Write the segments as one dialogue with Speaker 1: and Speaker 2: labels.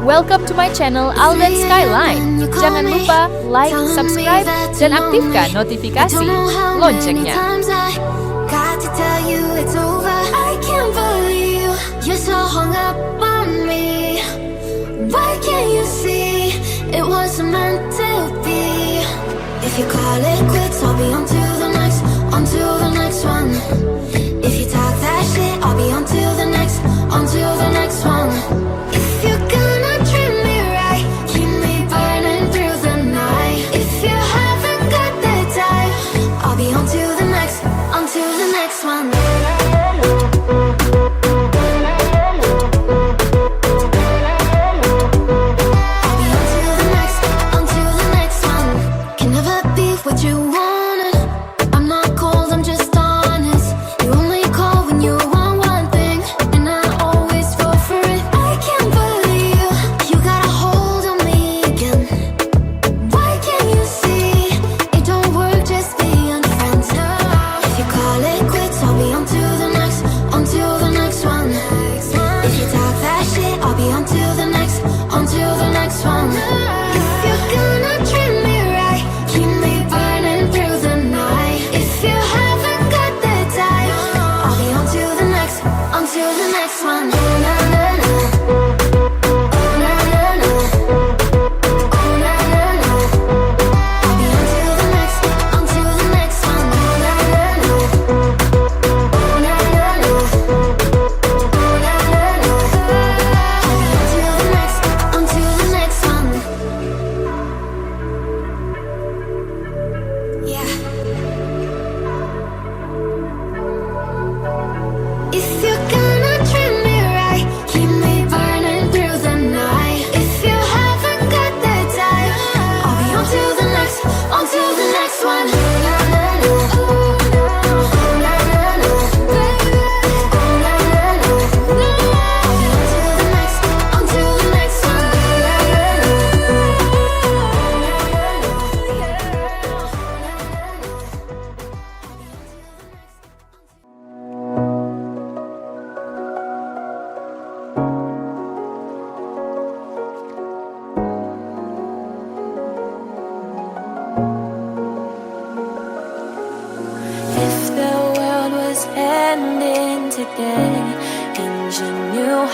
Speaker 1: Welcome to my channel Alden Skyline. Jangan lupa like, subscribe, dan aktifkan notifikasi loncengnya.
Speaker 2: Got to tell you it's over. I can't believe you're so hung up on me. Why can't you see it wasn't meant to be? If you call it quits, I'll be on to the next one. If you talk that shit, I'll be on to the next one. If you're gonna treat me right, keep me burning through the night. If you haven't got that time, I'll be on to the next one.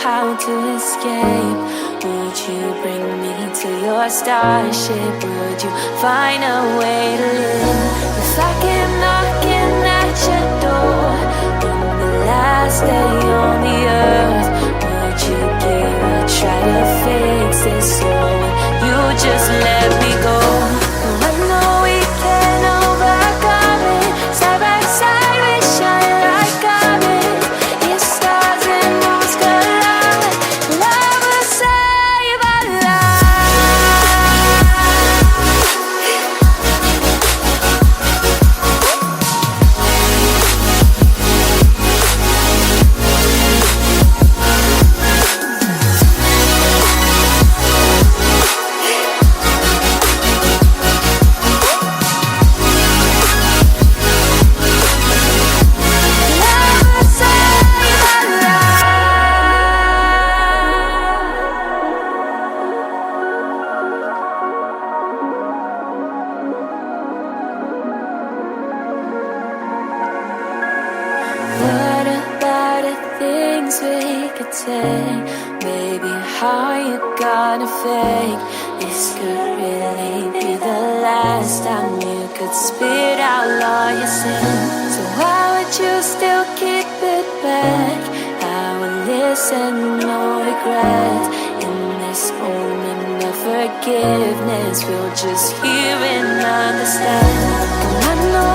Speaker 3: How to escape? Would you bring me to your starship? Would you find a way to live? If I came knocking at your door on the last day on the earth, would you give a try to fix this, or would you just let me go? I know we can overcome it. Side by side we shine like diamonds. Yes, stars and moons collide. Love will save our baby, how you gonna fake? This could really be the last time you could spit out all your sins. So why would you still keep it back? I will listen, no regret. In this moment of forgiveness, we'll just hear and understand. And I know